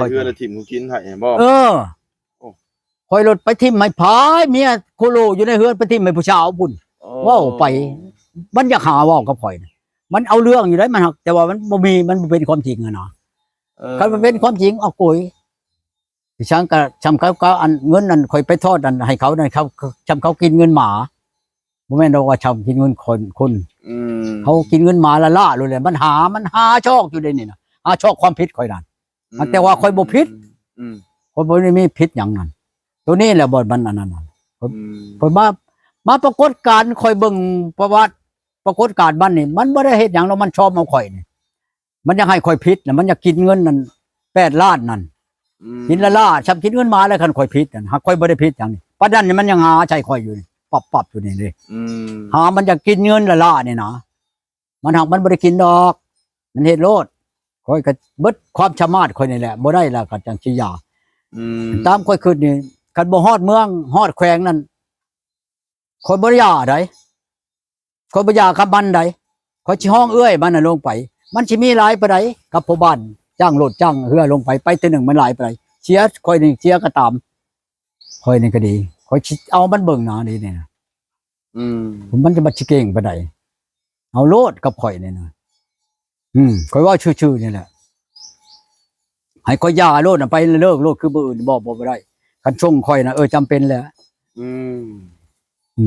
ข่อยเฮือละทิ่มกูกินให้บ่ข่อยรถไปทิ่มให้พายเมียโคโลอยู่ในเฮือนไปทิ่มให้ผู้สาวพุ่นเว้าไปมันอยากหาเว้ากับข่อยมันเอาเรื่องอยู่ได้มันแต่ว่ามันบ่มีมันบ่เป็นความจริงอะเนาะคันมันเป็นความจริงเอาโกยที่ช่างก็ชำเขาอันเงินนั่นค่อยไปทอดอันให้เขานั่นเขาชำเขากินเงินหมาบ่แม่นว่าชำกินเงินคนเขากินเงินหมาละล่าเลยมันหาชอกอยู่ได้นี่นะหาชอกความผิดข่อยนั่นแต่ว่าข่อยบ่ผิดข่อยบ่ได้มีผิดหยังนั่นตัวนี้แหละบ่มันอันนั้นข่อยมาปรากฏการณ์ข่อยเบิ่งประวัติปรากฏการณ์มันนี่มันบ่ได้เฮ็ดหยังแล้วมันชอบเอาข่อยนี่มันอยากให้ข่อยผิดน่ะมันอยากกินเงินนั่น8 ล้านนั่นกินละล่าชับกินเงินมาแล้วคันข่อยผิดหากข่อยบ่ได้ผิดอย่างนี้ปานนั้นมันยังหาใจข่อยอยู่นี่ปับอยู่นี่เด้หามันจะกินเงินละล่านี่นะมันหักมันบ่ได้กินดอกมันเฮ็ดโลดข่อยก็เบิดความสามารถข่อยนี่แหละบ่ได้แล้วก็จังสิยาตามข่อยคิดนี่คันบ่ฮอดเมืองฮอดแขวงนั่นข่อยบ่ได้ยาไดข่อยบ่ยากับมันไดข่อยสิห้องเอื้อยมันน่ะลงไปมันสิมีหลายปานใดกับผู้บ้านจ้างรถจ้างเรือลงไปแต่หนึ่งมันหลายไปเชียร์คอยนี่เชียร์ก็ตามคอยนี่ก็ดีคอยเอามันเบิ่งหนาดีเนี่ยมันจะมาชิเก่งไปไหนเอาโลดกับคอยเนี่ยนะคอยว่าชื่อนี่แหละให้คอยยาโลดไปเลิกโลดคือบ่อื่นบอกได้คันชงคอยนะจำเป็นแล้ว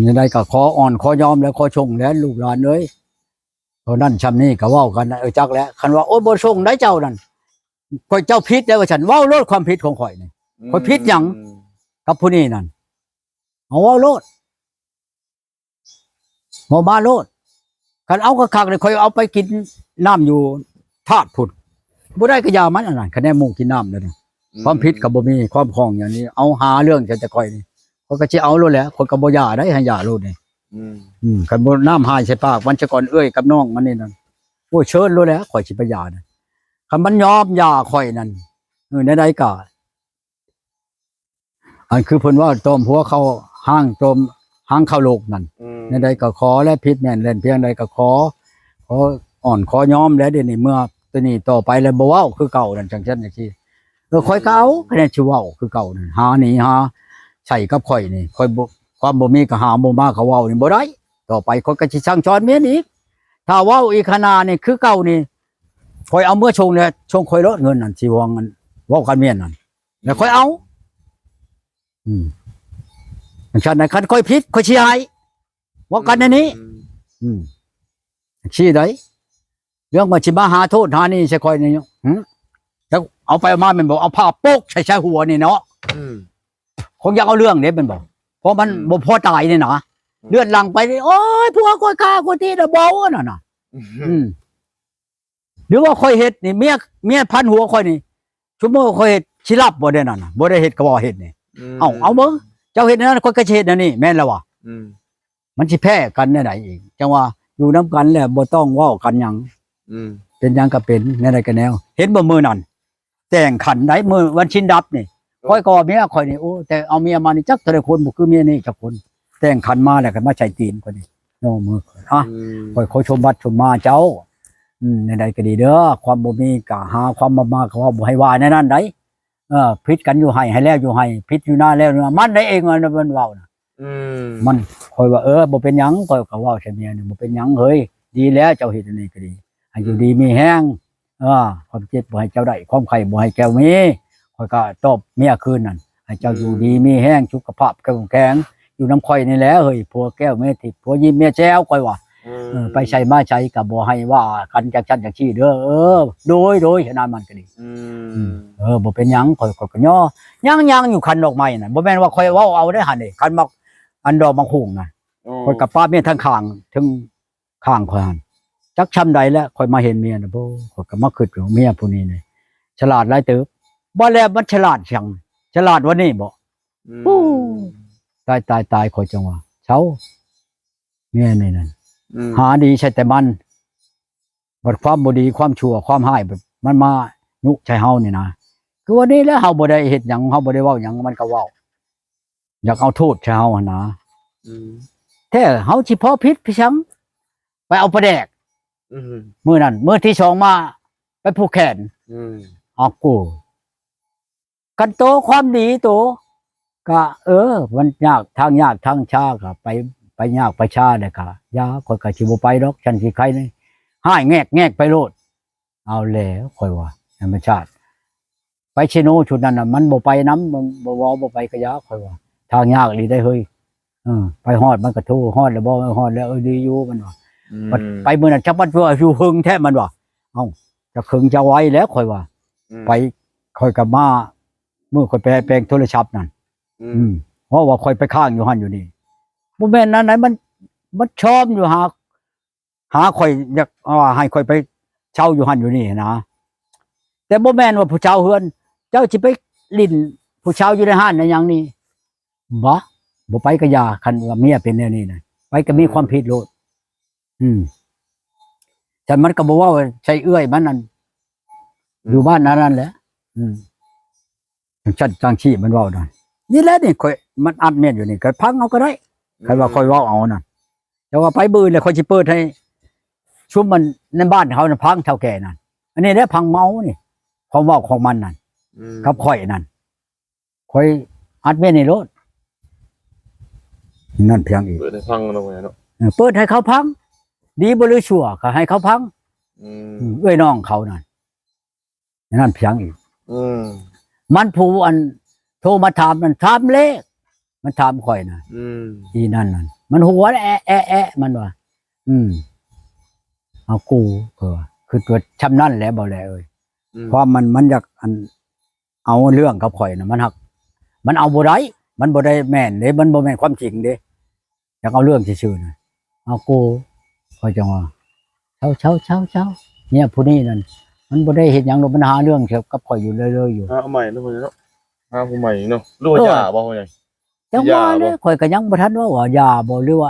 ยังไงก็ขออ่อนขอยอมแล้วขอชงแล้วลูกหลานเอ้ยเพราะนั่นชำนี่ก็ว่ากันจักแล้วคันว่าโอ้บ่ชงได้เจ้านั่นข่อยเจ้าพิษแล้วว่าฉันเว้าโลดความผิดของข่อยนี่ข่อยพิษหยังกับผู้นี้นั่นเอาเว้าโลดบ่มาโลดคันเอาคักๆนี่ข่อยเอาไปกินน้ำอยู่ธาตุพุ่นบ่ได้ก็ยามันอันนั้นคะแนนหมู่กินน้ำแล้วนี่ความผิดก็บ่มีความคล้องอย่างนี้เอาหาเรื่องจะข่อยนี่ข่อยก็สิเอาโลดแหละข่อยก็บ่ย่าได้ให้ย่าโลดนี่คันบ่น้ำหายใส่ปากมันจะก่อนเอ้ยกับน้องมันนี่นั่นโอ้เชิญโลดแล้วข่อยสิไปย่านะคำมันยอมยาข่อยนั่นในใดก็อันคือเพิ่นว่าตอมหัวเขาห้างตอมห้างเข้าโลกนั่นในใดก็ขอและพิษแม่นเล่นเพียงใดก็ขออ่อนขอยอมแล้วเดี๋ยวนี้เมื่อตัวนี้ต่อไปแล้วบ่เว้าคือเก่านั่นจังซั่นจังซี่ข่อยเก่าคะแนนสิเว้าคือเก่านั่นหานี่หาใช่กับข่อยนี่ข่อยบ่ความบ่มีก็หาบ่มาก็เว้านี่บ่ได้ต่อไปข่อยก็สิสั่งสอนเมียอีกถ้าเว้าอีกขนาดนี่คือเก่านี่ข่อยเอาเมื่อชงเนี่ยชงข่อยลดเงินนั่นสิวางเงินว่ากันเมียนนั่นแล้วข่อยเอาฉันน่ะคันข่อยผิดข่อยชี้ให้ว่ากันในนี้ชี้ได้เรื่องว่าสิมาหาโทษหานี่ใช่ข่อยนี่แล้วเอาไปมามันบอกเอาผ้าโป๊กใส่หัวนี่เนาะคงอยากเอาเรื่องนี้เป็นบอกเพราะมันบ่พอตายนี่นะเลือดหลั่งไปโอ้ยผัวข่อยฆ่าคนที่น่ะเบาน่ะหรือว่าข่อยเฮ็ดนี่เมียพันหัวข่อยนี่ชั่วโมงข่อยเฮ็ดสิรับบ่ได้นั่นน่ะบ่ได้เฮ็ดก็บ่เฮ็ดนี่เอาเบิ่งเจ้าเฮ็ดนั่นข่อยก็สิเฮ็ดนั่นนี่แม่นแล้วว่ะมันสิแพ้กันแนวใดอีกจังว่าอยู่นำกันแล้วบ่ต้องเว้ากันหยังเป็นหยังก็เป็นแนวใดก็แนวเห็นบ่มื้อนั้นแต่งขันได้มื้อวันชินดับนี่ข่อยก็เมียข่อยนี่โอ้แต่เอาเมียมานี่จักเท่าใดคนบ่คือเมียนี่จักคนแต่งขันมาแล้วก็มาใช้ตีนข่อยนี่น้องมือข่อยขอชมบัดชมมาเจ้าในใดก็ดีเด้อความบ่มีก็หาความมาเขาบ่ให้ว่าในนั้นได้พิษกันอยู่ให้แล้วอยู่ให้พิษอยู่หน้าแล้วมันได้เองมันเว้าน่ะมันค่อยว่าบ่เป็นหยังค่อยก็เว้าใส่เมียนี่บ่เป็นหยังเฮ้ย ดีแล้วเจ้าเฮ็ดอันนี้ก็ดีให้อยู่ดีมีแห้งความเจ็บบ่ให้เจ้าได้ความไข้บ่ให้แก้วมีข่อยก็ตอบเมียคืนนั่นให้เจ้าอยู่ดีมีแห้งสุขภาพแข็งอยู่น้ำข่อยนี่แหละเฮ้ยผัวแก้วเมียทิพย์ผัวยิ้มเมียแจ้วข่อยว่าไปใช้มาใช้ก็บ่ให้ว่ากันจักชั้นจักชี้เด้อโดยขนาดมันก็ดีบ่เป็นหยังข่อยก็ย่อยังอยู่คันดอกไม้น่ะบ่แม่นว่าข่อยเว้าเอาได้หั่นนี่คันมักอันดอกมังคุงน่ะข่อยกับป้าเมียทั้งข้างถึงข้างข่อยหั่นจักชำใดแล้วข่อยมาเห็นเมียน่ะบ่ข่อยก็มาคิดว่าเมียผู้นี้นี่ฉลาดหลายเติบบ่แล้วมันฉลาดจังฉลาดวันนี้บ่ตายข่อยจังว่าเช้าเมียนี่นั่นหาดีใช่แต่มันบัดความบ่ดีความชั่วความร้ายแบบมันมายุใช่เฮานี่นะคือวันนี้แล้วเฮาบ่ได้เฮ็ดหยังเฮาบ่ได้เว้าหยังมันก็เว้าอยากเอาโทษใช่เฮาหั่นนะแท้เฮาสิพอผิดพี่ชังไปเอาปลาแดกมื้อนั้นมื้อที่2มาไปผูกแขนออกกูกันโตความดีโตก็มันยากทางช้าก็ไปยากไปช้าได้ก็ยาข่อยก็สิบ่ไปดอกฉันสิใครนี่หายแงกไปโลดเอาแล้วข่อยว่าธรรมชาติไปเชโนชุดนั้นน่ะมันบ่ไปนำมันบ่ไปก็ยาข่อยว่าทางยากอีหลีได้เฮ้ยไปฮอดมันก็โทรฮอดแล้วบ่ฮอดแล้วดีอยู่มันว่าไปมื้อนั้นจักมันว่าอยู่หึงแท้มันว่าเอ้าจะหึงจะไว้แล้วข่อยว่าไปข่อยก็มามื้อข่อยไปแปลงโทรศัพท์นั่นเพราะว่าข่อยไปค้างอยู่หั่นอยู่นี่บ่แม่นนั้นไหนมันชอบอยู่หาข่อยอยากให้ข่อยไปเช่าอยู่หั่นอยู่นี่นะแต่บ่แม่นว่าผู้เช่าเฮือนเจ้าสิไปลิ้นผู้เช่าอยู่ในห้านในหยังนี่บ่ไปก็อย่าคันว่าเมียเป็นแนวนี้น่ะไปก็มีความผิดโลดแต่มันก็บ่ว่าใช่เอื้อยมันนั่นอยู่บ้านนั้นแหละฉันจังชี้มันเว้านั่นนี่แหละนี่ข่อยมันอัดเมียอยู่นี่ก็พังเอาก็ได้ใครว่าข่อยเว้าเอานั่นแต่ว่าไปบื้อแล้วข่อยสิเปิดให้ชุมมันในบ้านเขาน่ะพังเท่าแก่นั่นอันนี้แหละพังเมานี่ความเว้าของมันนั่นกับข่อยนั่นข่อยอัดเมียนี่โลดนั่นเพียงอีกเปิดให้พังลงไปเนาะเปิดให้เขาพังดีบ่หรือชั่วก็ให้เขาพังเอ้ยน้องเขานั่นเพียงอีกมันผู้อันโทรมาถามมันถามเลขมันถามข่อยน่ะอีนั่นมันหัวแอะมันว่าเอากูคือตัวชำนั่นแหละบ่แลเอ้ยความมันอยากอันเอาเรื่องกับข่อยน่ะมันหักมันเอาบ่ได้มันบ่ได้แม่นเด้มันบ่แม่นความจริงเด้อยากเอาเรื่องซื่อๆน่ะเอากูข่อยจังว่าเช้าเนี่ยผู้นี้นั่นมันบ่ได้เฮ็ดหยังหรอกมันหาเรื่องเกี่ยวกับข่อยอยู่เรื่อยๆอยู่เอาใหม่เนาะเนาะหาผู้ใหม่เนาะรู้ว่าย่าบ่ว่าหยังจังว่าเลยข่อยก็ยังบ่ทันว่าอย่าบ่หรือว่า